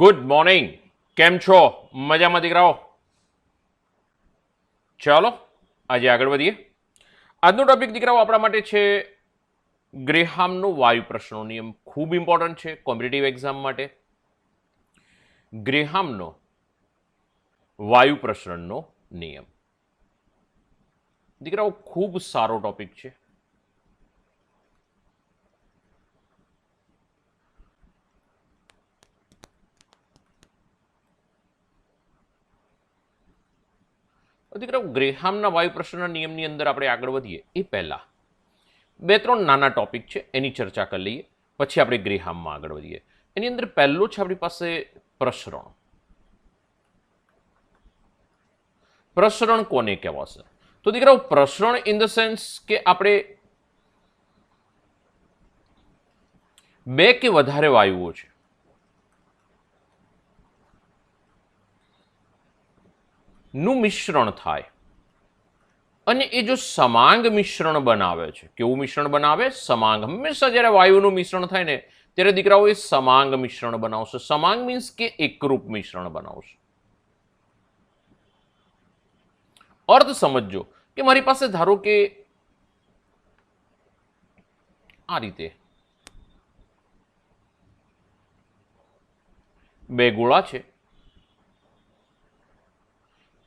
Good morning. કેમ છો? મજામાં દીકરાઓ? ચાલો આજે આગળ વધીએ. આજનો ટોપિક દીકરાઓ આપણા માટે છે ગ્રેહામનો વાયુ પ્રશ્નનો નિયમ. ખૂબ ઇમ્પોર્ટન્ટ છે કોમ્પિટિટિવ એક્ઝામ માટે. ગ્રેહામનો વાયુ પ્રસરણનો નિયમ દીકરાઓ ખૂબ સારો ટોપિક છે. દીકરાઓ ગ્રેહામના વાયુ પ્રસરણના નિયમની અંદર આપણે આગળ વધીએ એ પહેલા બે ત્રણ નાના ટોપિક છે એની ચર્ચા કરી લઈએ, પછી આપણે ગ્રેહામમાં આગળ વધીએ. એની અંદર પહેલો છે આપણી પાસે પ્રસરણ. પ્રસરણ કોને કહેવાશે? તો દીકરાઓ પ્રસરણ ઇન ધ સેન્સ કે આપણે બે કે વધારે વાયુઓ છે નું મિશ્રણ થાય અને એ જો સમાંગ મિશ્રણ બનાવે છે. કેવું મિશ્રણ બનાવે? સમાંગ. હંમેશા જ્યારે વાયુનું મિશ્રણ થાય ને ત્યારે દીકરાઓ એ સમાંગ મિશ્રણ બનાવશે. સમાંગ મીન્સ કે એકરૂપ મિશ્રણ બનાવશે. અર્થ સમજો કે મારી પાસે ધારો કે આ રીતે બે ગોળા છે.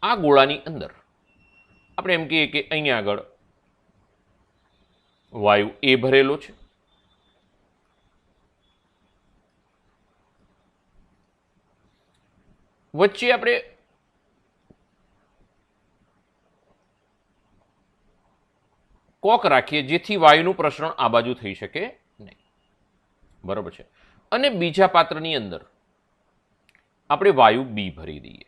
આ ગોળાની અંદર આપણે એમ કહીએ કે અહીંયા આગળ વાયુ એ ભરેલો છે, વચ્ચે આપણે કોક રાખીએ જેથી વાયુનું પ્રસરણ આ બાજુ થઈ શકે નહીં. બરોબર છે. અને બીજા પાત્રની અંદર આપણે વાયુ બી ભરી દઈએ.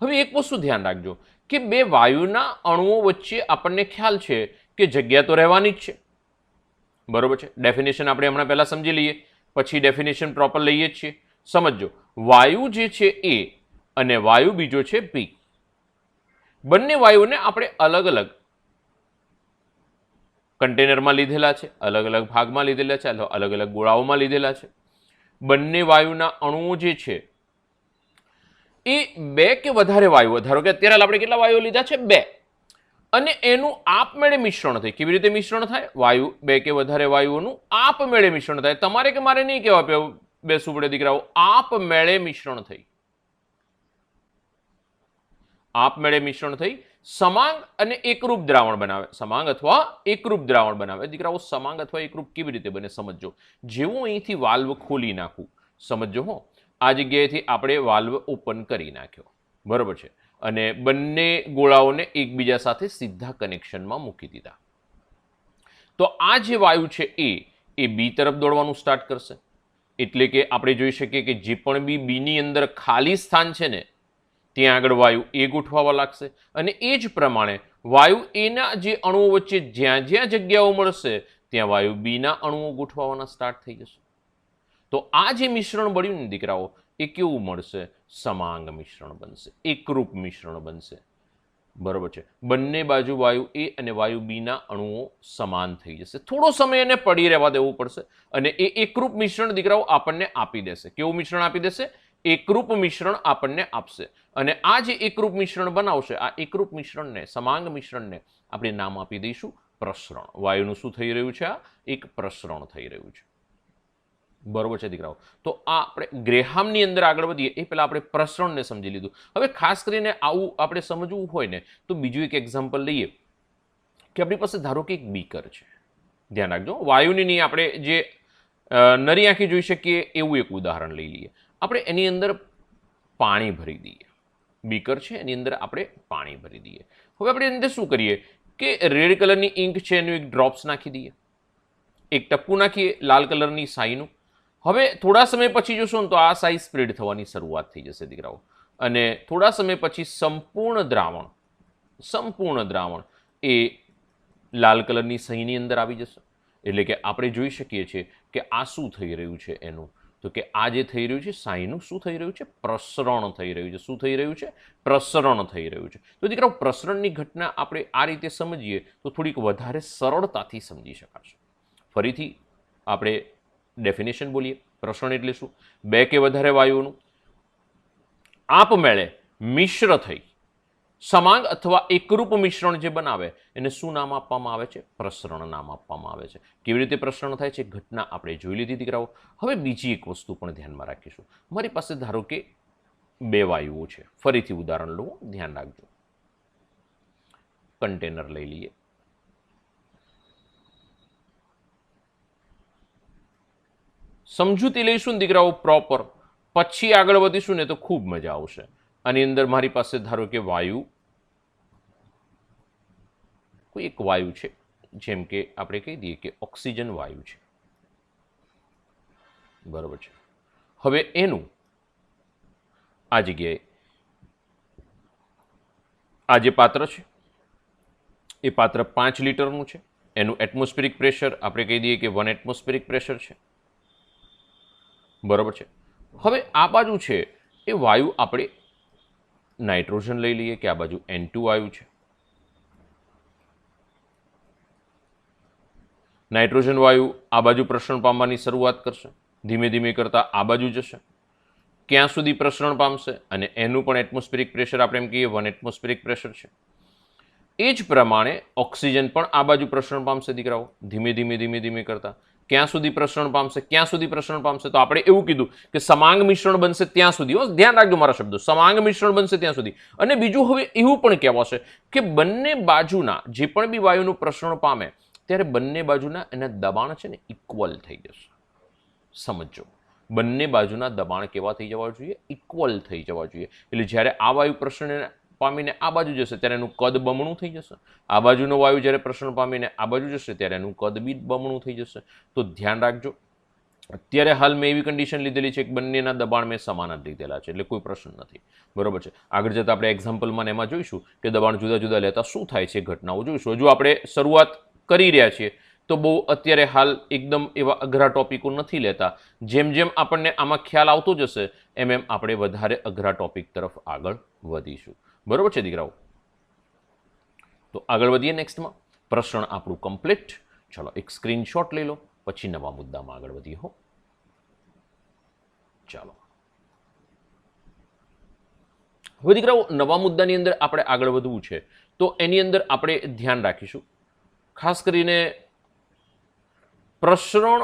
હવે એક વસ્તુ ધ્યાન રાખજો કે બે વાયુના અણુઓ વચ્ચે આપણને ખ્યાલ છે કે જગ્યા તો રહેવાની જ છે. બરોબર છે. ડેફિનેશન આપણે હમણાં પહેલા સમજી લઈએ, પછી ડેફિનેશન પ્રોપર લઈએ જ છીએ. સમજો, વાયુ જે છે એ અને વાયુ બીજો છે બી, બંને વાયુને આપણે અલગ અલગ કન્ટેનરમાં લીધેલા છે, અલગ અલગ ભાગમાં લીધેલા છે, અલગ અલગ ગોળાઓમાં લીધેલા છે. બંને વાયુના અણુઓ જે છે એ બે કે વધારે વાયુઓ, ધારો કે અત્યારે આપણે કેટલા વાયુઓ લીધા છે? બે. અને એનું આપમેળે મિશ્રણ થાય. કેવી રીતે મિશ્રણ થાય? વાયુ બે કે વધારે વાયુઓનું આપમેળે મિશ્રણ થાય. તમારે કે મારે નહીં કહેવા બેસવું પડે દીકરાઓ, આપમેળે મિશ્રણ થઈ. આપમેળે મિશ્રણ થઈ સમાંગ અને એકરૂપ દ્રાવણ બનાવે. સમાંગ અથવા એકરૂપ દ્રાવણ બનાવે. દીકરાઓ સમાંગ અથવા એકરૂપ કેવી રીતે બને સમજો. જેવું અહીંથી વાલ્વ ખોલી નાખું, સમજો હો, આ જગ્યાએથી આપણે વાલ્વ ઓપન કરી નાખ્યો. બરોબર છે. અને બંને ગોળાઓને એકબીજા સાથે સીધા કનેક્શનમાં મૂકી દીધા. તો આ જે વાયુ છે એ બી તરફ દોડવાનું સ્ટાર્ટ કરશે. એટલે કે આપણે જોઈ શકીએ કે જે પણ બી બીની અંદર ખાલી સ્થાન છે ને ત્યાં આગળ વાયુ એ ગોઠવાવા લાગશે. અને એ જ પ્રમાણે વાયુ એના જે અણુઓ વચ્ચે જ્યાં જ્યાં જગ્યાઓ મળશે ત્યાં વાયુ બીના અણુઓ ગોઠવાવાના સ્ટાર્ટ થઈ જશે. તો આ જે મિશ્રણ બન્યું ને દીકરાઓ એ કેવું મળશે? સમાંગ મિશ્રણ બનશે, એકરૂપ મિશ્રણ બનશે. બરોબર છે. બંને બાજુ વાયુ એ અને વાયુ બીના અણુઓ સમાન થઈ જશે. થોડો સમય એને પડી રહેવા દેવું પડશે અને એ એકરૂપ મિશ્રણ દીકરાઓ આપણને આપી દેશે. કેવું મિશ્રણ આપી દેશે? એકરૂપ મિશ્રણ આપણને આપશે. અને આ જે એકરૂપ મિશ્રણ બનાવશે, આ એકરૂપ મિશ્રણને, સમાંગ મિશ્રણને આપણે નામ આપી દઈશું પ્રસરણ. વાયુનું શું થઈ રહ્યું છે? આ એક પ્રસરણ થઈ રહ્યું છે. બરોબર છે દીકરાઓ. તો આ આપણે ગ્રેહામની અંદર આગળ વધીએ એ પહેલા આપણે પ્રસરણને સમજી લીધું. હવે ખાસ કરીને આવું આપણે સમજવું હોય ને તો બીજું એક એક્ઝામ્પલ લઈએ કે આપણી પાસે ધારો કે એક બીકર છે. ધ્યાન રાખજો, વાયુની નહીં, આપણે જે નરી આંખે જોઈ શકીએ એવું એક ઉદાહરણ લઈ લઈએ. આપણે એની અંદર પાણી ભરી દઈએ. બીકર છે એની અંદર આપણે પાણી ભરી દઈએ. હવે આપણે એની અંદર શું કરીએ કે રેડ કલરની ઇંક છે એનું એક ડ્રોપ્સ નાખી દઈએ, એક ટપકું નાખીએ લાલ કલરની સાઈનું. હવે થોડા સમય પછી જોશો ને તો આ સાઈ સ્પ્રેડ થવાની શરૂઆત થઈ જશે દીકરાઓ. અને થોડા સમય પછી સંપૂર્ણ દ્રાવણ એ લાલ કલરની સહીની અંદર આવી જશે. એટલે કે આપણે જોઈ શકીએ છીએ કે આ શું થઈ રહ્યું છે એનું, તો કે આ જે થઈ રહ્યું છે સાઈનું શું થઈ રહ્યું છે? પ્રસરણ થઈ રહ્યું છે. શું થઈ રહ્યું છે? પ્રસરણ થઈ રહ્યું છે. તો દીકરાઓ પ્રસરણની ઘટના આપણે આ રીતે સમજીએ તો થોડીક વધારે સરળતાથી સમજી શકાશે. ફરીથી આપણે ડેફિનેશન બોલીએ. પ્રસરણ એટલે શું? બે કે વધારે વાયુઓનું આપમેળે મિશ્ર થઈ સમાંગ અથવા એકરૂપ મિશ્રણ જે બનાવે એને શું નામ આપવામાં આવે છે? પ્રસરણ નામ આપવામાં આવે છે. કેવી રીતે પ્રસરણ થાય છે ઘટના આપણે જોઈ લીધી દીકરાઓ. હવે બીજી એક વસ્તુ પણ ધ્યાનમાં રાખીશું. મારી પાસે ધારો કે બે વાયુઓ છે. ફરીથી ઉદાહરણ લઉં, ધ્યાન રાખજો. કન્ટેનર લઈ લઈએ. સમજૂતી લઈશું ને દીકરાઓ પ્રોપર, પછી આગળ વધીશું ને તો ખૂબ મજા આવશે. આની અંદર મારી પાસે ધારો કે વાયુ, કોઈ એક વાયુ છે, જેમ કે આપણે કહી દઈએ કે ઓક્સિજન વાયુ છે, બરોબર છે. હવે એનું આ જગ્યાએ આ જે પાત્ર છે એ પાત્ર 5 લીટરનું છે. એનું એટમોસ્ફિરિક પ્રેશર આપણે કહી દઈએ કે 1 એટમોસ્ફિરિક પ્રેશર છે, બરોબર છે. હવે આ બાજુ છે એ વાયુ આપણે નાઇટ્રોજન લઈ લઈએ કે આ બાજુ N2 વાયુ છે. નાઇટ્રોજન વાયુ આ બાજુ પ્રસરણ પામવાની શરૂઆત કરશે, ધીમે ધીમે કરતા આ બાજુ જશે. ક્યાં સુધી પ્રસરણ પામશે? અને એનું પણ એટમોસ્ફિરિક પ્રેશર આપણે એમ કહીએ 1 એટમોસ્ફિરિક પ્રેશર છે. એ જ પ્રમાણે ઓક્સિજન પણ આ બાજુ પ્રસરણ પામશે દીકરાઓ, ધીમે ધીમે ધીમે ધીમે કરતા. ક્યાં સુધી પ્રસરણ પામશે? ક્યાં સુધી પ્રસરણ પામશે? તો આપણે એવું કીધું કે સમાંગ મિશ્રણ બનશે ત્યાં સુધી. ધ્યાન રાખજો મારા શબ્દો, સમાંગ મિશ્રણ બનશે ત્યાં સુધી. અને બીજું હવે એવું પણ કહેવાશે કે બંને બાજુના જે પણ બી વાયુનું પ્રસરણ પામે ત્યારે બંને બાજુના એના દબાણ છે ને ઇક્વલ થઈ જશે. સમજો, બંને બાજુના દબાણ કેવા થઈ જવા જોઈએ? ઇક્વલ થઈ જવા જોઈએ. એટલે જ્યારે આ વાયુ પ્રસરણ પામીને આ બાજુ જશે ત્યારે એનું કદ બમણું થઈ જશે. આ બાજુનો વાયુ જ્યારે પ્રસરણ પામીને આ બાજુ જશે ત્યારે એનું કદ બી બમણું થઈ જશે. તો ધ્યાન રાખજો, અત્યારે હાલ મેં એવી કન્ડિશન લીધેલી છે કે બંનેના દબાણ મેં સમાન જ લીધેલા છે, એટલે કોઈ પ્રશ્ન નથી, બરોબર છે. આગળ જતાં આપણે એક્ઝામ્પલમાં એમાં જોઈશું કે દબાણ જુદા જુદા લેતા શું થાય છે, ઘટનાઓ જોઈશું. હજુ આપણે શરૂઆત કરી રહ્યા છીએ તો બહુ અત્યારે હાલ એકદમ એવા અઘરા ટોપિકો નથી લેતા. જેમ જેમ આપણને આમાં ખ્યાલ આવતો જશે એમ એમ આપણે વધારે અઘરા ટોપિક તરફ આગળ વધીશું, બરોબર છે દીકરાઓ. તો આગળ વધીએ નેક્સ્ટમાં. પ્રશ્ન આપણું કમ્પ્લીટ. ચલો એક સ્ક્રીનશોટ લઈ લો, પછી નવા મુદ્દામાં આગળ વધીએ. હો, ચાલો હવે દીકરાઓ નવા મુદ્દાની અંદર આપણે આગળ વધવું છે તો એની અંદર આપણે ધ્યાન રાખીશું ખાસ કરીને પ્રસરણ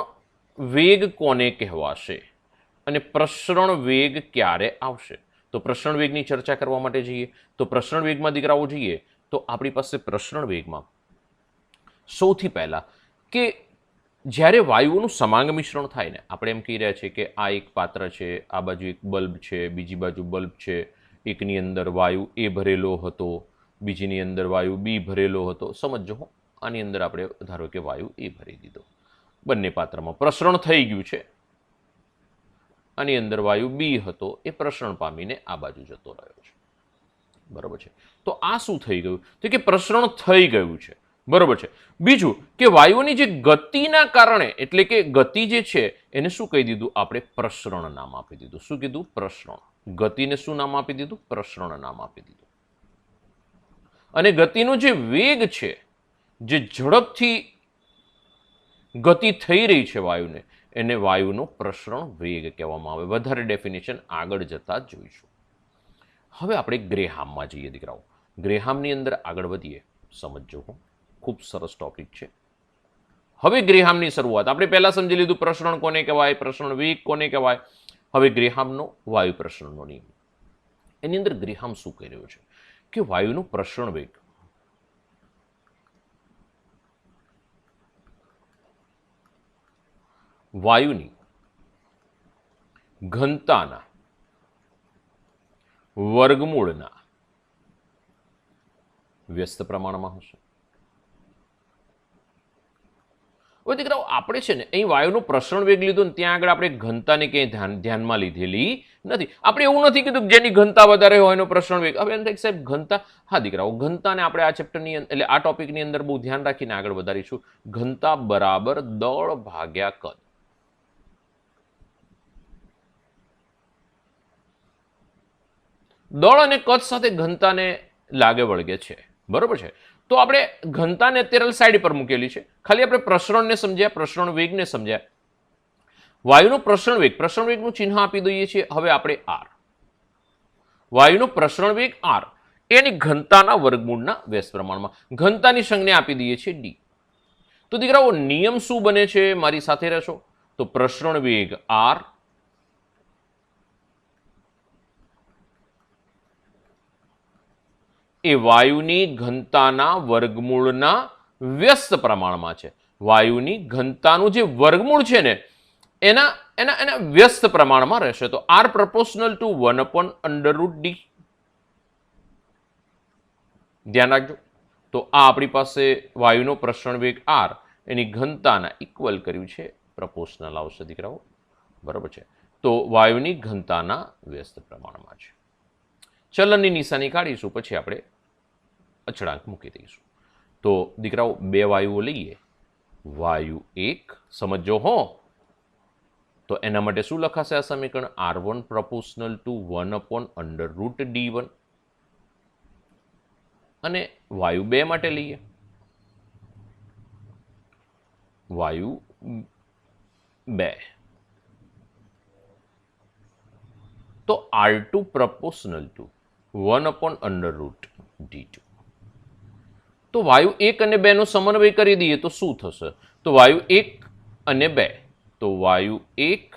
વેગ કોને કહેવાશે અને પ્રસરણ વેગ ક્યારે આવશે. તો પ્રસરણ વેગની ચર્ચા કરવા માટે જઈએ તો પ્રસરણ વેગમાં દીકરાઓ જઈએ તો આપણી પાસે પ્રસરણ વેગમાં સૌથી પહેલા કે જ્યારે વાયુઓનું સમાંગ મિશ્રણ થાય ને, આપણે એમ કહી રહ્યા છીએ કે આ એક પાત્ર છે, આ બાજુ એક બલ્બ છે, બીજી બાજુ બલ્બ છે, એકની અંદર વાયુ એ ભરેલો હતો, બીજીની અંદર વાયુ બી ભરેલો હતો. સમજો, આની અંદર આપણે ધારો કે વાયુ એ ભરી દીધો, બંને પાત્રમાં પ્રસરણ થઈ ગયું છે. આની અંદર વાયુ બી હતો, એ પ્રસરણ પામીને આ બાજુ જતો રહ્યો છે, બરોબર છે. તો આ શું થઈ ગયું? તો કે પ્રસરણ થઈ ગયું છે, બરોબર છે. બીજું કે વાયુઓની જે ગતિના કારણે, એટલે કે ગતિ જે છે એને શું કહી દીધું આપણે? પ્રસરણ નામ આપી દીધું. શું કીધું? પ્રસરણ. ગતિને શું નામ આપી દીધું? પ્રસરણ નામ આપી દીધું. અને ગતિનો જે વેગ છે, જે ઝડપથી ગતિ થઈ રહી છે વાયુને, એને વાયુનો પ્રસરણ વેગ કહેવામાં આવે. વધારે ડેફિનેશન આગળ જતા જોઈશું. હવે આપણે ગ્રેહામમાં જઈએ દીકરાઓ. ગ્રેહામની અંદર આગળ વધીએ. સમજો, ખૂબ સરસ ટોપિક છે. હવે ગ્રેહામની શરૂઆત આપણે પહેલા સમજી લીધું, પ્રસરણ કોને કહેવાય, પ્રસરણ વેગ કોને કહેવાય. હવે ગ્રેહામનો વાયુ પ્રસરણનો નિયમ. એની અંદર ગ્રેહામ શું કહી રહ્યો છે કે વાયુનો પ્રસરણ વેગ વાયુની ઘનતાના વર્ગમૂળના વ્યસ્ત પ્રમાણમાં હશે. હવે દીકરાઓ આપણે છે ને અહીં વાયુનો પ્રસરણ વેગ લીધો ને ત્યાં આગળ આપણે ઘનતાને ક્યાંય ધ્યાનમાં લીધેલી નથી. આપણે એવું નથી કીધું જેની ઘનતા વધારે હોય એનો પ્રસરણ વેગ. હવે એમ થાય સાહેબ ઘનતા, હા દીકરાઓ ઘનતાને આપણે આ ચેપ્ટરની એટલે આ ટોપિકની અંદર બહુ ધ્યાન રાખીને આગળ વધારીશું. ઘનતા બરાબર દળ ભાગ્યા કદ. દળ અને કદ સાથે ઘનતાને લાગે વળગે છે. બરોબર છે. તો આપણે ઘનતાને અત્યારે સાઈડ પર મૂકેલી છે, ખાલી આપણે પ્રસરણને સમજ્યા, પ્રસરણ વેગને સમજ્યા. વાયુનો પ્રસરણ વેગનું ચિહ્ન આપી દઈએ છીએ હવે આપણે આર. વાયુનો પ્રસરણ વેગ આર, એની ઘનતાના વર્ગમૂળના વ્યસ્ત પ્રમાણમાં. ઘનતાની સંજ્ઞા આપી દઈએ છીએ ડી. તો દીકરાઓ નિયમ શું બને છે, મારી સાથે રહેશો. તો પ્રસરણ વેગ આર એ વાયુની ઘનતાના વર્ગમૂળના વ્યસ્ત પ્રમાણમાં છે. વાયુની ઘનતાનું જે વર્ગમૂળ છે ને એના એના એના વ્યસ્ત પ્રમાણમાં રહેશે. તો આર પ્રપોર્શનલ ટુ 1/√d. ધ્યાન રાખજો. તો આ આપણી પાસે વાયુનો પ્રસરણ વેગ આર એની ઘનતાના ઇક્વલ કર્યું છે, પ્રપોર્શનલ આવશે દીકરાઓ. બરાબર છે. તો વાયુની ઘનતાના વ્યસ્ત પ્રમાણમાં છે. ચલનની નિશાની કાઢીશું, પછી આપણે અચળાંક મૂકી દઈશું. તો દીકરાઓ બે વાયુઓ લઈએ. વાયુ 1 સમજો હો, તો એના માટે શું લખાશે આ સમીકરણ? R1 proportional to 1/√d1. અને વાયુ 2 માટે લઈએ. વાયુ 2 તો R2 proportional to 1/√d2. તો વાયુ 1 અને 2 નો સમન્વય કરી દઈએ તો શું થશે? તો વાયુ 1 અને 2, તો વાયુ 1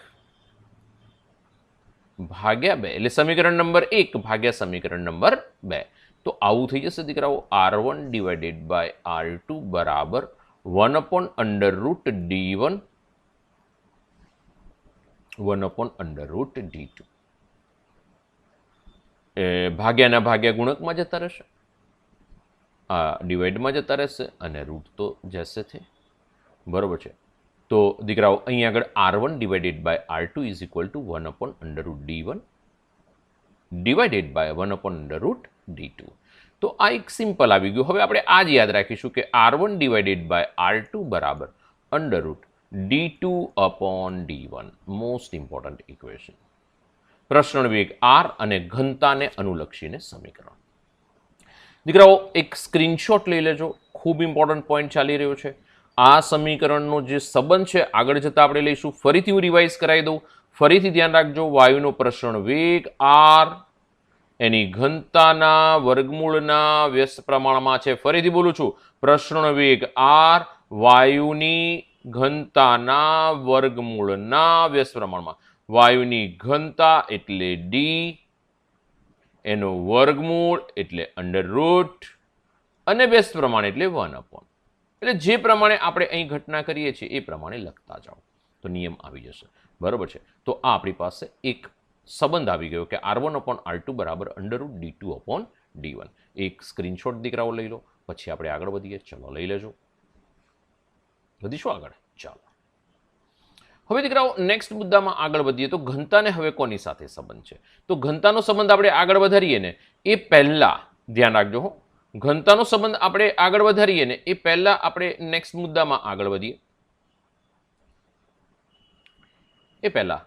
ભાગ્યા 2 એટલે સમીકરણ નંબર 1 ભાગ્યા સમીકરણ નંબર 2. તો આવું થઈ જશે દીકરાઓ. R1 ડિવાઇડેડ બાય R2 બરાબર 1/√d1 1/√d2. ભાગ્યાના ભાગ્યા ગુણકમાં જતા રહેશે, આ ડિવાઇડમાં જતા રહેશે અને રૂટ તો જશે છે. બરોબર છે. તો દીકરાઓ અહીં આગળ R1 divided by R2 is equal to 1/√d1 divided by 1/√d2. તો આ એક સિમ્પલ આવી ગયું. હવે આપણે આ જ યાદ રાખીશું કે R1 ડિવાઇડેડ બાય R2 બરાબર √d2/d1. Most important equation. પ્રસરણ વેગ આર અને ઘનતાને અનુલક્ષીને સમીકરણ. દીકરાઓ એક સ્ક્રીનશોટ લઈ લેજો, ખૂબ ઇમ્પોર્ટન્ટ પોઈન્ટ ચાલી રહ્યો છે. આ સમીકરણનો જે સંબંધ છે આગળ જતા આપણે લઈશું. ફરીથી હું રિવાઇઝ કરાવી દઉં, ફરીથી ધ્યાન રાખજો. વાયુનો પ્રસરણ વેગ આર એની ઘનતાના વર્ગમૂળના વ્યસ્ત પ્રમાણમાં છે. ફરીથી બોલું છું, પ્રસરણ વેગ આર વાયુની ઘનતાના વર્ગમૂળના વ્યસ્ત પ્રમાણમાં. વાયુની ઘનતા એટલે ડી, એનો વર્ગમૂળ એટલે √ અને વ્યસ્ત પ્રમાણ એટલે 1/. એટલે જે પ્રમાણે આપણે અહીં ઘટના કરીએ છીએ એ પ્રમાણે લખતા જાઓ તો નિયમ આવી જશે. બરોબર છે. તો આ આપણી પાસે એક સંબંધ આવી ગયો કે R1/R2 બરાબર √d2/d1. એક સ્ક્રીનશોટ દીકરાઓ લઈ લો, પછી આપણે આગળ વધીએ. ચલો લઈ લેજો, વધીશું આગળ. ચાલો હવે દીકરાઓ નેક્સ્ટ મુદ્દામાં આગળ વધીએ. તો ઘનતાને હવે કોની સાથે સંબંધ છે? તો ઘનતાનો સંબંધ આપણે આગળ વધારીએ ને એ પહેલા ધ્યાન રાખજો હો. ઘનતાનો સંબંધ આપણે આગળ વધારીએ ને એ પહેલા આપણે નેક્સ્ટ મુદ્દામાં આગળ વધીએ એ પહેલા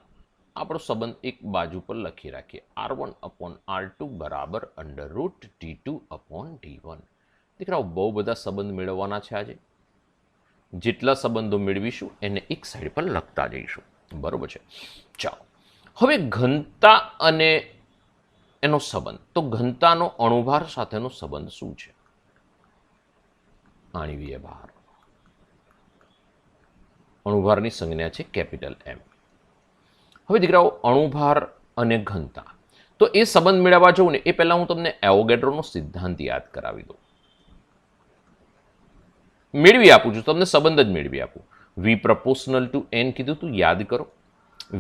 આપણો સંબંધ એક બાજુ પર લખી રાખીએ. R1/R2 બરાબર √d2/d1. દીકરાઓ બહુ બધા સંબંધ મેળવવાના છે આજે. જેટલા સંબંધો મેળવીશું એને એક સાઈડ પર લખતા જઈશું. બરોબર છે. ચાલો હવે ઘનતા અને એનો સંબંધ. તો ઘનતાનો અણુભાર સાથેનો સંબંધ શું છે? આણ્વીય ભાર. અણુભારની સંજ્ઞા છે કેપિટલ M. હવે દીકરાઓ અણુભાર અને ઘનતા, તો એ સંબંધ મેળવવા જવું ને એ પહેલા હું તમને એવોગેડ્રોનો સિદ્ધાંત યાદ કરાવી દઉં. મેળવી આપું છું તમને, સંબંધ જ મેળવી આપું. V proportional to N કીધું તું, યાદ કરો.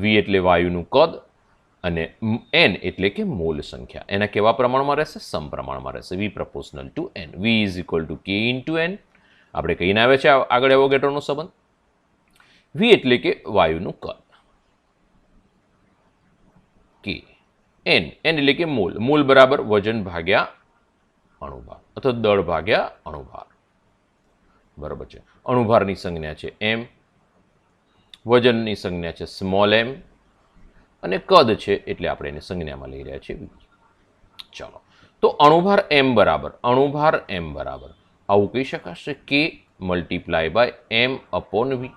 V એટલે વાયુનું કદ અને N એટલે કે મોલ સંખ્યા. એના કેવા પ્રમાણમાં રહેશે? સમપ્રમાણમાં રહેશે. V proportional to N. V is equal to K into N. આપણે કહીને આવે છે આગળ એવોગેડ્રોનો સંબંધ. V એટલે કે વાયુનું કદ, K, N એટલે કે મોલ. મોલ બરાબર વજન ભાગ્યા અણુભાર અથવા દળ ભાગ્યા અણુભાર. બરાબર છે. અણુભારની સંજ્ઞા છે M, વજનની સંજ્ઞા છે સ્મોલ m અને કદ છે એટલે આપણે એને સંજ્ઞામાં લઈ રહ્યા છીએ V. ચાલો તો અણુભાર m બરાબર આવું કહી શકાશે કે multiply by m upon v.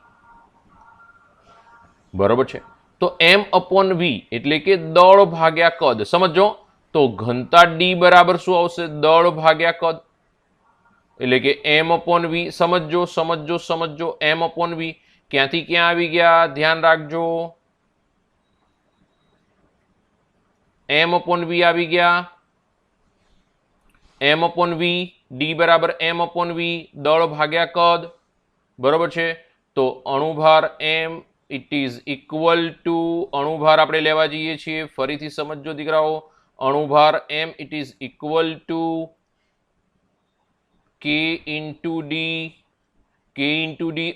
બરોબર છે. તો m અપોન v એટલે કે દળ ભાગ્યા કદ. સમજો તો ઘનતા d બરાબર શું આવશે? દળ ભાગ્યા કદ. એટલે કે m અપોન v. સમજો m અપોન v ક્યાંથી ક્યાં આવી ગયા? ધ્યાન રાખજો. m અપોન v આવી ગયા. m અપોન v, d બરાબર m અપોન v, દળ ભાગ્યા કદ. બરોબર છે. તો અણુભાર m it is equal to, અણુભાર આપણે લેવા જઈએ છીએ, ફરીથી સમજો દીકરાઓ, અણુભાર m it is equal to k into d.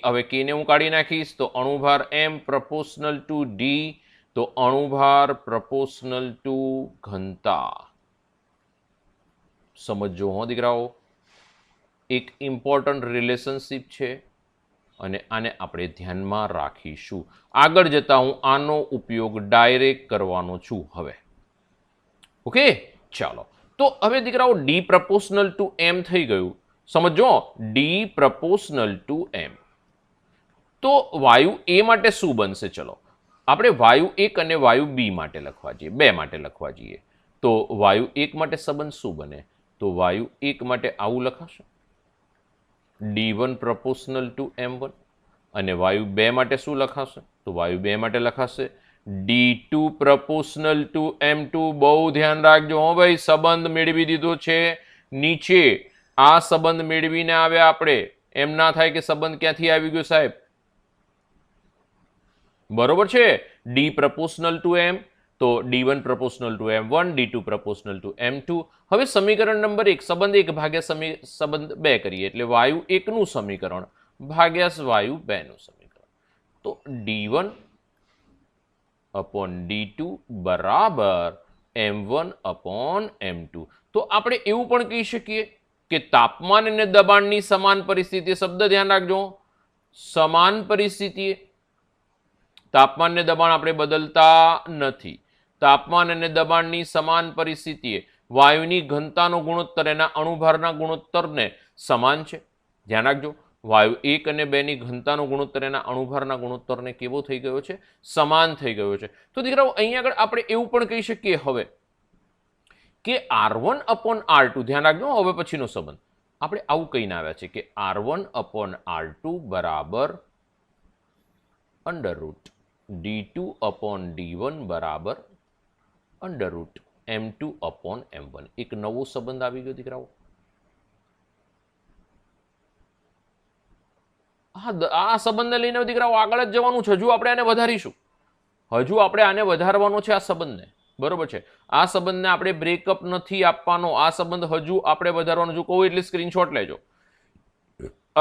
હવે k ને હું કાઢી નાખીશ તો અણુભાર m પ્રપોર્શનલ ટુ d. તો અણુભાર પ્રપોર્શનલ ટુ ઘનતા. સમજો હો દીકરાઓ, એક ઇમ્પોર્ટન્ટ રિલેશનશિપ છે અને આને આપણે ધ્યાનમાં રાખીશું. આગળ જતા હું આનો ઉપયોગ ડાયરેક્ટ કરવાનો છું હવે. ઓકે, ચાલો. તો હવે દીકરાઓ ડી પ્રપોર્શનલ ટુ એમ થઈ ગયું. સમજો, ડી પ્રપોર્શનલ ટુ એમ. તો વાયુ એ માટે શું બનશે? ચલો આપણે વાયુ 1 અને વાયુ બી માટે લખવા જઈએ, 2 માટે લખવા જઈએ. તો વાયુ 1 માટે સંબંધ શું બને? તો વાયુ 1 માટે આવું લખાશે, D1 પ્રપોર્શનલ ટુ M1. અને વાયુ 2 માટે શું લખાશે? તો વાયુ 2 માટે લખાશે D2 પ્રપોર્શનલ ટુ M2. બહુ ધ્યાન રાખજો હો ભાઈ, સંબંધ મેળવી દીધો છે. નીચે આ સંબંધ મેળવીને આવ્યા આપણે. એમ ના થાય કે સંબંધ ક્યાંથી આવી ગયો સાહેબ. બરોબર છે. ડી પ્રપોર્શનલ ટુ એમ, તો D1 proportional two M1, D2 proportional two M2. હવે સમીકરણ નંબર 1 સંબંધ 1 ભાગ્યા સંબંધ 2 કરીએ એટલે વાયુ 1 નું સમીકરણ ભાગ્યા વાયુ 2 નું સમીકરણ. તો D1 અપોન D2 બરાબર M1 અપોન M2. તો આપણે એવું પણ કહી શકીએ કે તાપમાન અને દબાણની સમાન પરિસ્થિતિ. શબ્દ ધ્યાન રાખજો, સમાન પરિસ્થિતિ. તાપમાન અને દબાણ આપણે બદલતા નથી. તાપમાન અને દબાણની સમાન પરિસ્થિતિએ વાયુની ઘનતાનો ગુણોત્તર એના અણુભારના ગુણોત્તરને સમાન છે. ધ્યાન રાખજો, વાયુ 1 અને 2 ની ઘનતાનો ગુણોત્તર એના અણુભારના ગુણોત્તરને કેવો થઈ ગયો છે? સમાન થઈ ગયો છે. તો દીકરાઓ અહીંયા આગળ આપણે એવું પણ કહી શકીએ હવે કે R1 અપોન R2. ધ્યાન રાખજો, હવે પછીનો સંબંધ આપણે આવું કહીને આવ્યા છે કે R1 અપોન R2 બરાબર under route D2 upon D1 બરાબર under route M2 upon M1. એક નવો સંબંધ આવી ગયો દીકરાઓ. આ સંબંધને લઈને દીકરાઓ આગળ જ જવાનું છે. હજુ આપણે આને વધારીશું, હજુ આપણે આને વધારવાનો છે આ સંબંધને. બરોબર છે. આ સંબંધને આપણે બ્રેકઅપ નથી આપવાનો. આ સંબંધ હજુ આપણે વધારવાનો. જો કહું એટલે સ્ક્રીનશોટ લેજો.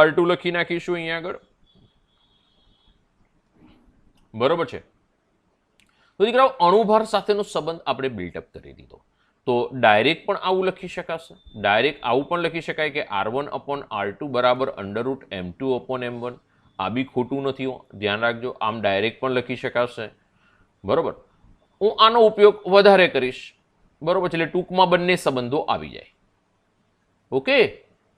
R2 લખી નાખીશું અહીંયા આગળ. બરોબર છે. તો દીકરાઓ અણુભાર સાથેનો સંબંધ આપણે બિલ્ટઅપ કરી દીધો. તો ડાયરેક્ટ પણ આવું લખી શકાશે. ડાયરેક્ટ આવું પણ લખી શકાય કે R1 અપોન R2 બરાબર under route M2 upon M1. આ બી ખોટું નથી, ધ્યાન રાખજો. આમ ડાયરેક્ટ પણ લખી શકાશે. બરોબર. હું આનો ઉપયોગ વધારે કરીશ. બરોબર છે. એટલે ટૂંકમાં બંને સંબંધો આવી જાય. ઓકે,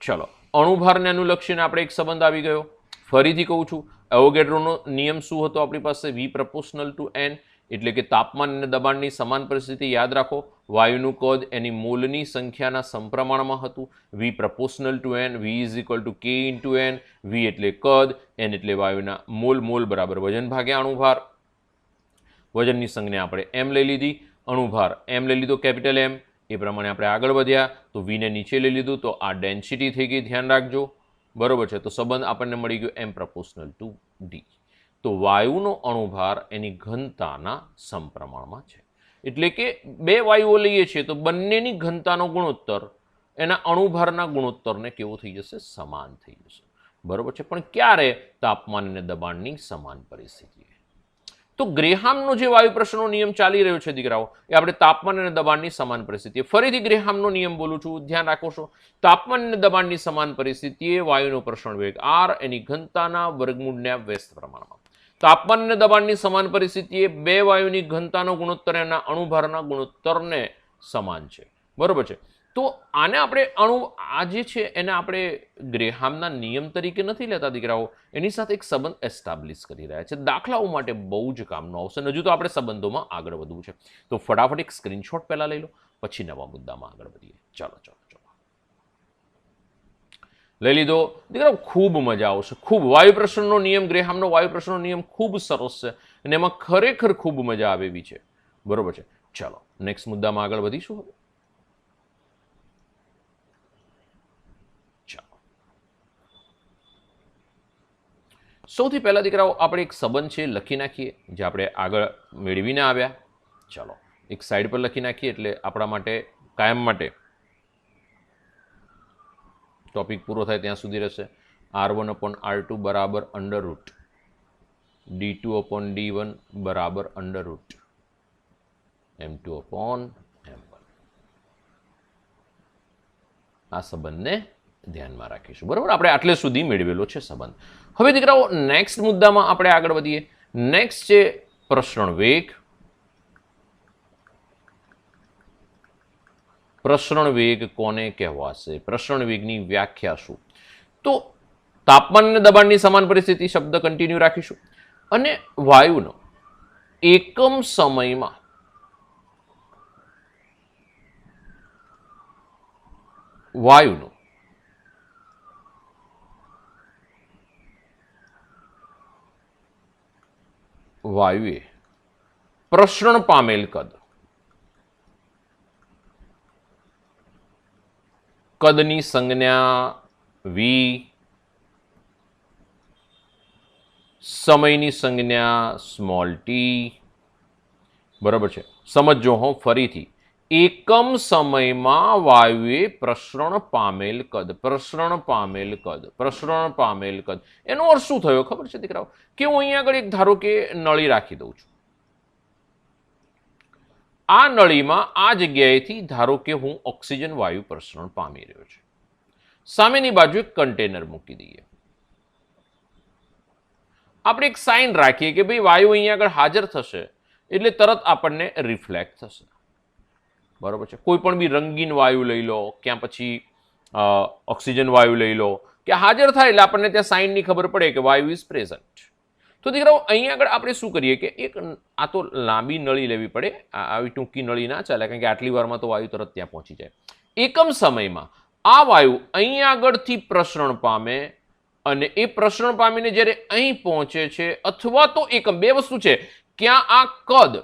ચલો. અણુભારને અનુલક્ષીને આપણે એક સંબંધ આવી ગયો. ફરીથી કહું છું, એવોગેડ્રોનો નિયમ શું હતો આપણી પાસે? V proportional two N. એટલે કે તાપમાન અને દબાણની સમાન પરિસ્થિતિ. યાદ રાખો, વાયુનું કદ એની મોલની સંખ્યાના સમપ્રમાણમાં હતું. V proportional two N, V is equal to K into N. V એટલે કદ, N એટલે વાયુના મોલ. મોલ બરાબર વજન ભાગ્યા અણુભાર. વજનની સંજ્ઞા આપણે M લઈ લીધી, અણુભાર M લઈ લીધો, કેપિટલ M. એ પ્રમાણે આપણે આગળ વધ્યા તો V ને નીચે લઈ લીધું તો આ ડેન્સિટી થઈ ગઈ. ધ્યાન રાખજો. બરોબર છે. તો સંબંધ આપણને મળી ગયો M પ્રપોર્શનલ ટુ D. તો વાયુનો અણુભાર એની ઘનતાના સમપ્રમાણમાં છે. એટલે કે બે વાયુઓ લઈએ છીએ તો બંનેની ઘનતાનો ગુણોત્તર એના અણુભારના ગુણોત્તરને કેવો થઈ જશે? સમાન થઈ જશે. બરોબર છે. પણ ક્યારે? તાપમાન અને દબાણની સમાન પરિસ્થિતિ. તો ગ્રેહામનો જે વાયુ પ્રશ્નનો નિયમ ચાલી રહ્યો છે દીકરાઓ, એ આપણે તાપમાન અને દબાણની સમાન પરિસ્થિતિ. ફરીથી ગ્રેહામનો નિયમ બોલું છું, ધ્યાન રાખો છો. તાપમાન અને દબાણની સમાન પરિસ્થિતિએ વાયુનો પ્રસરણ વેગ R એની ઘનતાના વર્ગમૂળના વ્યસ્ત પ્રમાણમાં. તાપમાન અને દબાણની સમાન પરિસ્થિતિએ બે વાયુની ઘનતાનો ગુણોત્તર એના અણુભારના ગુણોત્તરને સમાન છે. બરોબર છે. તો આને આપણે આ જે છે એને આપણે ગ્રેહામના નિયમ તરીકે નથી લેતા દીકરાઓ, એની સાથે એક સંબંધ એસ્ટાબ્લિશ કરી રહ્યા છે. દાખલાઓ માટે બહુ જ કામનો આવશે. હજુ તો આપણે સંબંધોમાં આગળ વધવું છે. તો ફટાફટ એક સ્ક્રીનશોટ પહેલા લઈ લો, પછી નવા મુદ્દામાં આગળ વધીએ. ચાલો ચાલો ચાલો, લઈ લીધો દીકરાઓ. ખૂબ મજા આવશે, ખૂબ. વાયુ પ્રસરણનો નિયમ, ગ્રેહામનો વાયુ પ્રસરણનો નિયમ ખૂબ સરસ છે અને એમાં ખરેખર ખૂબ મજા આવે એવી છે. બરોબર છે. ચાલો નેક્સ્ટ મુદ્દામાં આગળ વધીશું. હવે સૌથી પહેલા દીકરાઓ આપણે એક સંબંધ છે લખી નાખીએ, જે આપણે આગળ મેળવીને આવ્યા. ચાલો એક સાઈડ પર લખી નાખીએ, એટલે આપણા માટે કાયમ માટે ટોપિક પૂરો થાય ત્યાં સુધી રહેશે. R1/R2 બરાબર અંડર રૂટ D2/D1 બરાબર અંડર રૂટ M2/M1. આ સંબંધને ધ્યાનમાં રાખીશું. બરાબર, આપણે આટલે સુધી મેળવેલો છે સંબંધ. હવે દીકરાઓ નેક્સ્ટ મુદ્દામાં આપણે આગળ વધીએ. નેક્સ્ટ છે પ્રસરણ વેગ. પ્રસરણ વેગ કોને કહેવાશે? પ્રસરણ વેગની વ્યાખ્યા શું? તો તાપમાન અને દબાણની સમાન પરિસ્થિતિ શબ્દ કન્ટિન્યુ રાખીશું. અને વાયુનો એકમ સમયમાં વાયુએ પ્રસરણ પામેલ કદની સંજ્ઞા વી, સમયની સંજ્ઞા સ્મોલ ટી. બરાબર છે. સમજો હો ફરીથી. એકમ સમયમાં વાયુએ પ્રસરણ પામેલ કદ, એનો અર્થ શું થયો ખબર છે દીકરાઓ? કે હું અહીંયા આગળ એક ધારો કે નળી રાખી દઉં છું. આ નળીમાં આ જગ્યાએથી ધારો કે હું ઓક્સિજન વાયુ પ્રસરણ પામી રહ્યો છું. સામેની બાજુ એક કન્ટેનર મૂકી દઈએ. આપણે એક સાઇન રાખીએ કે ભાઈ વાયુ અહીંયા આગળ હાજર થશે એટલે તરત આપણને રિફ્લેક્ટ થશે. બરોબર છે. કોઈ પણ બી રંગીન વાયુ લઈ લો, ક્યાં પછી ઓક્સિજન વાયુ લઈ લો, કે હાજર થાય એટલે આપણને ત્યાં સાઇનની ખબર પડે કે વાયુ ઇઝ પ્રેઝન્ટ. તો દીકરાઓ અહીંયા આગળ આપણે શું કરીએ કે એક આ તો લાંબી નળી લેવી પડે, આવી ટૂંકી નળી ના ચાલે, કારણ કે આટલી વારમાં તો વાયુ તરત ત્યાં પહોંચી જાય. એકમ સમયમાં આ વાયુ અહીંયા આગળથી પ્રસરણ પામે અને એ પ્રસરણ પામીને જ્યારે અહીં પહોંચે છે, અથવા તો એકમ, બે વસ્તુ છે, ક્યાં આ કદ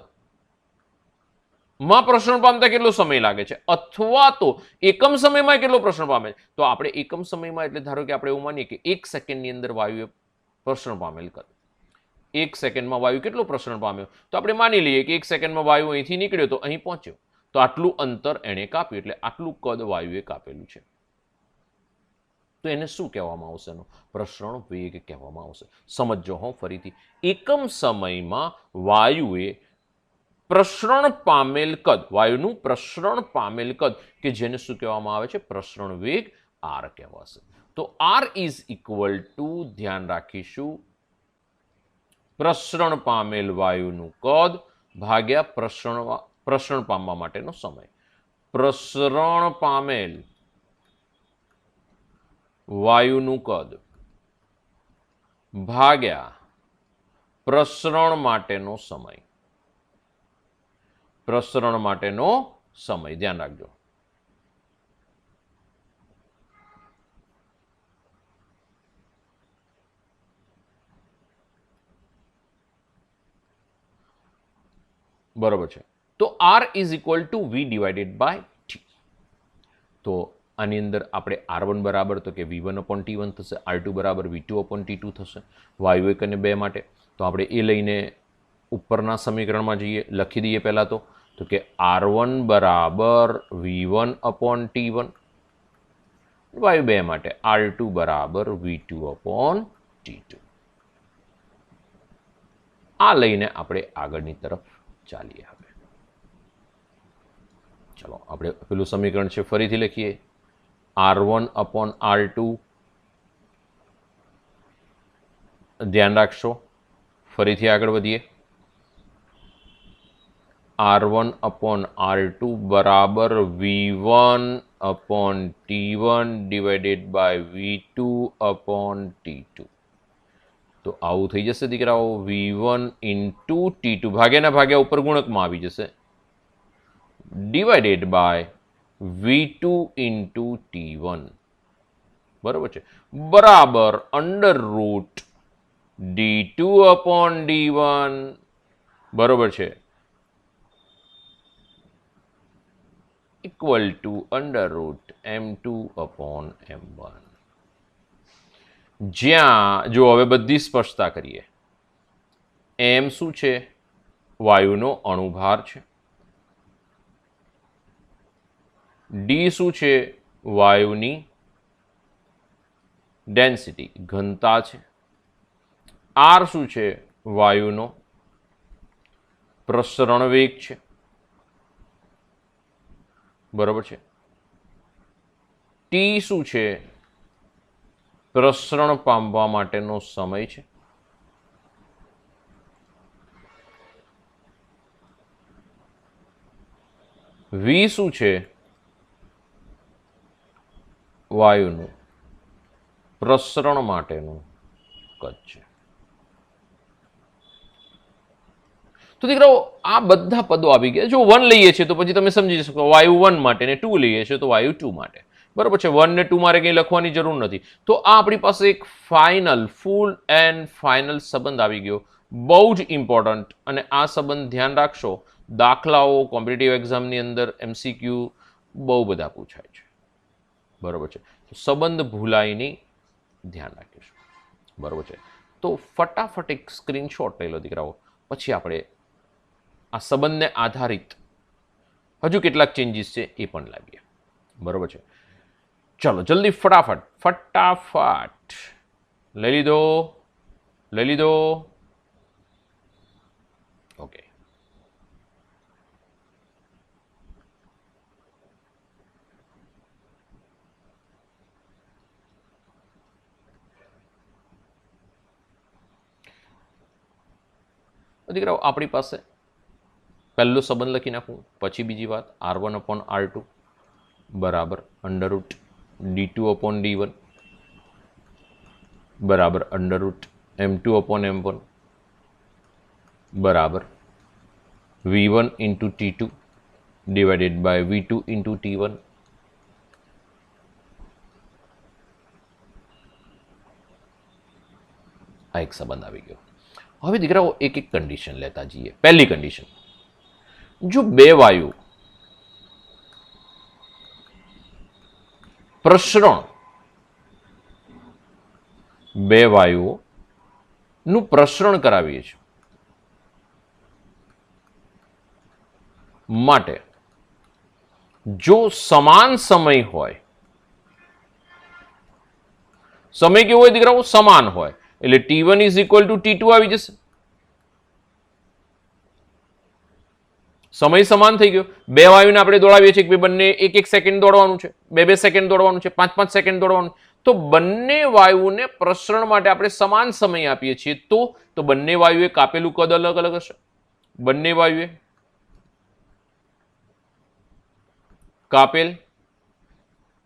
માં પ્રસરણ પામતા કેટલો સમય લાગે છે, અથવા તો એકમ સમયમાં કેટલો પ્રસરણ પામે છે. તો આપણે એકમ સમયમાં એટલે ધારો કે આપણે એવું માનીએ કે 1 સેકન્ડની અંદર વાયુએ પ્રસરણ પામેલ કદ. 1 સેકન્ડમાં વાયુ કેટલો પ્રસરણ પામ્યો? તો આપણે માની લઈએ કે 1 સેકન્ડમાં વાયુ અહીંથી નીકળ્યો તો અહીં પહોંચ્યો, તો આટલું અંતર એણે કાપ્યું, એટલે આટલું કદ વાયુએ કાપેલું છે. તો એને શું કહેવામાં આવશે? એનો પ્રસરણ વેગ કહેવામાં આવશે. સમજો હો ફરીથી. એકમ સમયમાં વાયુએ પ્રસરણ પામેલ કદ, વાયુનું પ્રસરણ પામેલ કદ, કે જેને શું કહેવામાં આવે છે? પ્રસરણ વેગ આર કહેવાશે. તો આર ઇઝ ઇક્વલ ટુ, ધ્યાન રાખીશું, પ્રસરણ પામેલ વાયુનું કદ ભાગ્યા પ્રસરણ પામવા માટેનો સમય. પ્રસરણ પામેલ વાયુનું કદ ભાગ્યા પ્રસરણ માટેનો સમય. પ્રસરણ માટેનો સમય, ધ્યાન રાખજો. બરોબર છે. તો R is equal to V divided by T. તો આની અંદર આપણે R1 બરાબર તો કે V1/T1 થશે, R2 બરાબર V2/T2 થશે, વાયુ 1 અને 2 માટે. તો આપણે એ લઈને ઉપરના સમીકરણમાં જઈએ, લખી દઈએ પહેલા તો કે R1 બરાબર V1/T1, વાયુ 2 માટે R2 બરાબર V2/T2. આ લઈને આપણે આગળની તરફ ચાલીએ. હવે ચલો આપણે પેલું સમીકરણ છે ફરીથી લખીએ. R1/R2, ધ્યાન રાખશો, ફરીથી આગળ વધીએ. R1/R2 બરાબર V1/T1 ડિવાઇડેડ બાય V2/T2. તો આવું થઈ જશે દીકરાઓ. V1 ઇન્ટુ T2 ભાગ્યાના ભાગ્યા ઉપર ગુણકમાં આવી જશે, divided by V2 into T1. બરોબર છે, બરાબર √D2/D1. બરોબર છે, ઇક્વલ ટુ √M2/M1. જ્યાં જો હવે બધી સ્પષ્ટતા કરીએ, M શું છે? વાયુનો અણુભાર છે. ડી શું છે? વાયુની ડેન્સિટી, ઘનતા છે. આર શું છે? વાયુનો પ્રસરણ વેગ છે. બરોબર છે. ટી શું છે? પ્રસરણ પામવા માટેનો સમય છે. વી શું છે? વાયુનું પ્રસરણ માટેનું કદ છે. તો દીકરાઓ આ બધા પદો આવી ગયા. જો 1 લઈએ છીએ તો પછી તમે સમજી શકો વાયુ 1 માટે, ને 2 લઈએ છીએ તો વાયુ 2 માટે. બરોબર છે, 1 ને 2 મારે કંઈ લખવાની જરૂર નથી. તો આ આપણી પાસે એક ફાઇનલ, ફૂલ એન્ડ ફાઇનલ સંબંધ આવી ગયો. બહુ જ ઇમ્પોર્ટન્ટ, અને આ સંબંધ ધ્યાન રાખશો. દાખલાઓ કોમ્પિટિટિવ એક્ઝામની અંદર MCQ બહુ બધા પૂછાય છે. બરોબર છે, તો સંબંધ ભૂલાય નહીં, ધ્યાન રાખીશું. બરોબર છે, તો ફટાફટ એક સ્ક્રીનશોટ લઈ લો દીકરાઓ. પછી આપણે આ સંબંધને આધારિત હજુ કેટલાક ચેન્જીસ છે એ પણ લાવીએ. બરોબર છે, ચલો જલ્દી ફટાફટ લઈ લીધો. ઓકે, દીકરાઓ આપણી પાસે પહેલો સંબંધ લખી નાખું, પછી બીજી વાત. R1/R2 બરાબર √D2/D1 બરાબર √M2/M1 બરાબર V1 into T2 divided by V2 into T1. આ એક સંબંધ આવી ગયો. હવે દીકરાઓ એક એક કન્ડિશન લેતા જઈએ. પહેલી કન્ડિશન, જો બે વાયુ પ્રસરણ, બે વાયુઓનું પ્રસરણ કરાવીએ છીએ માટે જો સમાન સમય હોય, સમય કેવો હોય દીકરાઓ? સમાન હોય, એટલે T1 is equal two T2 આવી જશે. સમય સમાન થઈ ગયો. બે વાયુને આપણે દોડાવીએ છીએ કે બંને 1-1 સેકન્ડ દોડવાનું છે, 2-2 સેકન્ડ દોડવાનું છે, 5-5 સેકન્ડ દોડવાનું. તો બંને વાયુને પ્રસરણ માટે આપણે સમાન સમય આપીએ છીએ. તો બંને વાયુએ કાપેલું કદ અલગ અલગ હશે. બંને વાયુએ કાપેલ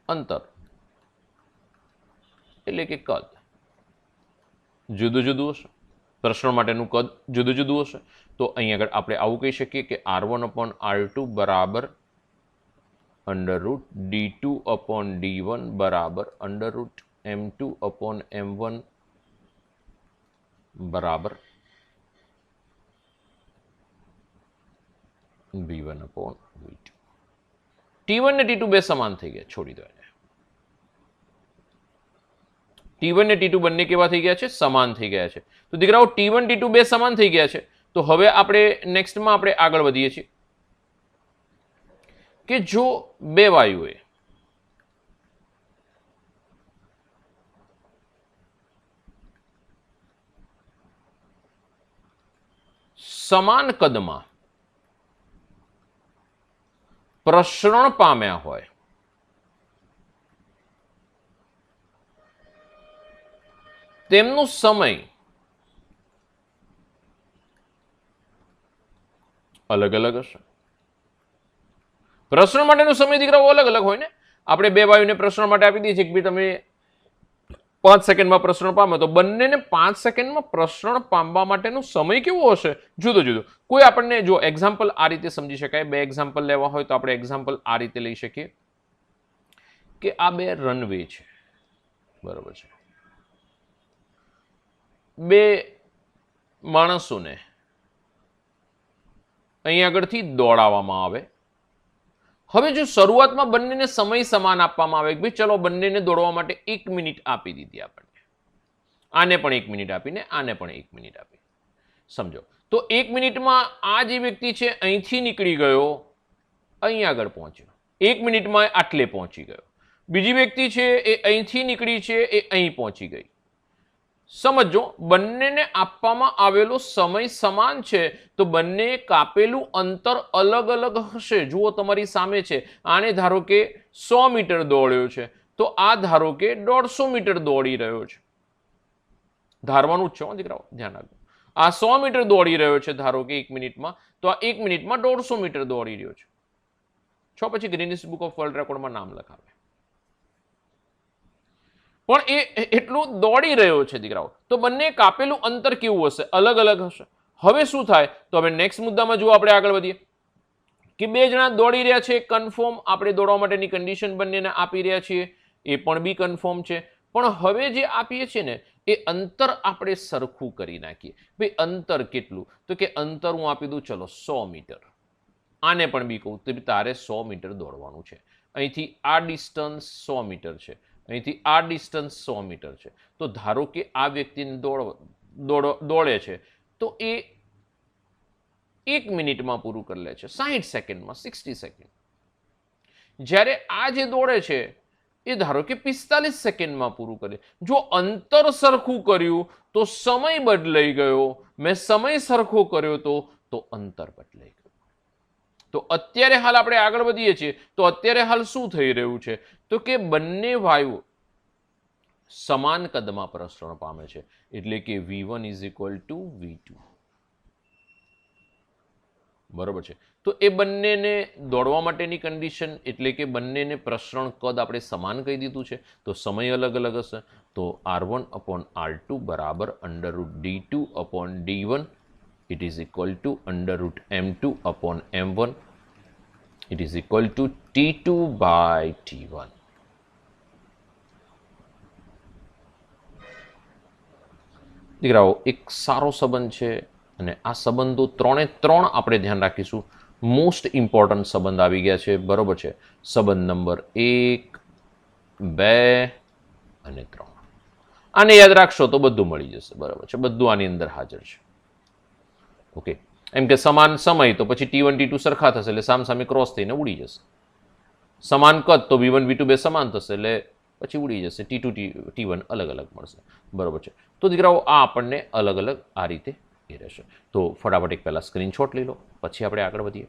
અંતર એટલે કે કદ જુદું જુદું હશે. પ્રસરણ માટેનું કદ જુદું જુદું હશે. તો અહીં આગળ આપણે આવું કહી શકીએ કે R1/R2 બરાબર √D2/D1 બરાબર √M2/M1 બરાબર V1/V2. T1 ને T2 બે સમાન થઈ ગયા, છોડી દો એને. T1 ને T2 બંને કેવા થઈ ગયા છે? સમાન થઈ ગયા છે. તો દીકરાઓ T1 T2 બે સમાન થઈ ગયા છે. તો હવે આપણે નેક્સ્ટમાં આપણે આગળ વધીએ છીએ કે જો બે વાયુએ સમાન કદમાં પ્રસરણ પામ્યા હોય, તેમનો સમય અલગ અલગ હશે. પ્રશ્ન માટેનો સમય દીકરાઓ અલગ અલગ હોય ને. આપણે બે ભાઈઓને પ્રશ્ન માટે આપી દઈએ છીએ કે ભાઈ તમે 5 સેકન્ડમાં પ્રશ્ન પામો, તો બંનેને 5 સેકન્ડમાં પ્રશ્ન પામવા માટેનો સમય કેવો હશે? જુદો જુદો. કોઈ આપણને જો એક્ઝામ્પલ આ રીતે સમજી શકાય, બે એક્ઝામ્પલ લેવા હોય તો આપણે એક્ઝામ્પલ આ રીતે લઈ શકીએ કે આ બે રનવે છે, બરોબર છે. બે માણસોને અહીં આગળથી દોડાવવામાં આવે. હવે જો શરૂઆતમાં બંનેને સમય સમાન આપવામાં આવે કે ભાઈ ચલો બંનેને દોડવા માટે 1 મિનિટ આપી દીધી આપણને, આને પણ 1 મિનિટ આપીને આને પણ 1 મિનિટ આપી, સમજો. તો 1 મિનિટમાં આ જે વ્યક્તિ છે અહીંથી નીકળી ગયો, અહીં આગળ પહોંચ્યો, 1 મિનિટમાં આટલે પહોંચી ગયો. બીજી વ્યક્તિ છે એ અહીંથી નીકળી છે, એ અહીં પહોંચી ગઈ. સમજો, બંનેને આપવામાં આવેલો સમય સમાન છે, તો બંને કાપેલું અંતર અલગ અલગ હશે. જુઓ તમારી સામે છે, આને ધારો કે 100 મીટર દોડ્યો છે, તો આ ધારો કે 150 મીટર દોડી રહ્યો છે. ધારવાનું જ છે દીકરાઓ, ધ્યાન રાખજો. આ 100 મીટર દોડી રહ્યો છે ધારો કે 1 મિનિટમાં, તો આ 1 મિનિટમાં 150 મીટર દોડી રહ્યો છે. પછી ગ્રીનિસ બુક ઓફ વર્લ્ડ રેકોર્ડમાં નામ લખાવે. પણ એ એટલું દોડી રહ્યો છે દીકરાઓ, તો બંને કાપેલું અંતર કેવું હશે? અલગ અલગ હશે. હવે શું થાય? તો હવે નેક્સ્ટ મુદ્દામાં જુઓ, આપણે આગળ વધીએ કે બે જણા દોડી રહ્યા છે, કન્ફર્મ. આપણે દોડવા માટેની કન્ડિશન બંનેને આપી રહ્યા છીએ, એ પણ બી કન્ફર્મ છે. પણ હવે જે આપીએ છીએ ને એ અંતર આપણે સરખું કરી નાખીએ. ભાઈ અંતર કેટલું? તો કે અંતર હું આપી દઉં ચલો 100 મીટર. આને પણ બી કહું તો તારે 100 મીટર દોડવાનું છે. અહીંથી આ ડિસ્ટન્સ 100 મીટર છે, અહીંથી આ ડિસ્ટન્સ 100 મીટર છે. તો ધારો કે આ વ્યક્તિને દોડે છે તો એ 1 મિનિટમાં પૂરું કરી લે છે, 60 સેકન્ડમાં, 60 સેકન્ડ. જ્યારે આ જે દોડે છે એ ધારો કે 45 સેકન્ડમાં પૂરું કરે. જો અંતર સરખું કર્યું તો સમય બદલાઈ ગયો, મેં સમય સરખો કર્યો તો અંતર બદલાઈ ગયું. તો અત્યારે હાલ આપણે આગળ વધીએ છીએ, તો અત્યારે હાલ શું થઈ રહ્યું છે? તો કે બંને વાયુ સમાન કદમાં પ્રસરણ પામે છે, એટલે કે V1 is equal two V2. બરોબર છે. તો એ બંનેને દોડવા માટેની કન્ડિશન એટલે કે બંનેને પ્રસરણ કદ આપણે સમાન કહી દીધું છે, તો સમય અલગ અલગ હશે. તો R1 upon R2 બરાબર √D2 upon D1 it is equal to √M2 upon M1 it is equal to T2 by T1. દીકરાઓ, એક સારો સંબંધ છે અને આ સંબંધો 3 આપણે ધ્યાન રાખીશું. મોસ્ટ ઇમ્પોર્ટન્ટ સંબંધ આવી ગયા છે, બરોબર છે. સંબંધ નંબર 1, 2 અને 3. આને યાદ રાખશો તો બધું મળી જશે, બરોબર છે. બધું આની અંદર હાજર છે. ઓકે. એમ કે સમાન સમય તો પછી T1 T2 સરખા થશે, એટલે સામસામે ક્રોસ થઈને ઉડી જશે. સમાન કદ તો V1 V2 બે સમાન થશે, એટલે પછી ઉડી જશે. T2 T1 અલગ અલગ મળશે, બરોબર છે. તો દીકરાઓ, આ આપણને અલગ અલગ આ રીતે એ રહેશે. તો ફટાફટ એક પહેલા સ્ક્રીનશોટ લઈ લો, પછી આપણે આગળ વધીએ.